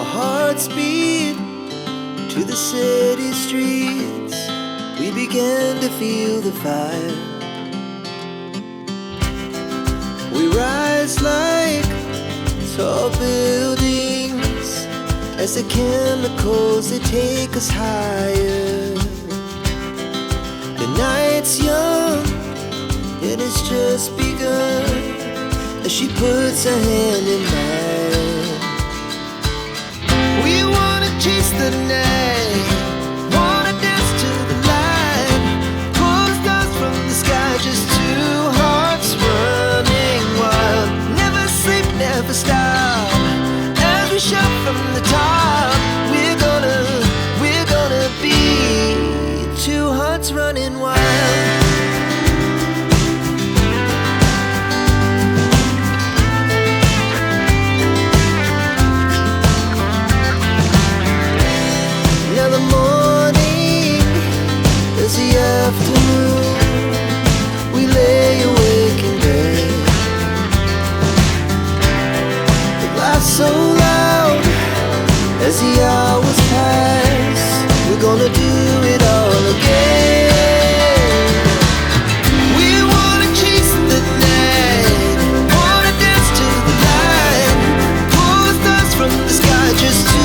Our hearts beat to the city streets. We began to feel the fire. We rise like tall buildings as the chemicals, they take us higher. The night's young, it has just begun, as she puts her hand in mine. We wanna chase the night, wanna dance to the light, pull the stars from the sky, just two hearts running wild. Never sleep, never stop, as we shout from the top. We're gonna be two hearts running wild. Now the morning is the afternoon. We lay awake in bed. The laughs so loud as the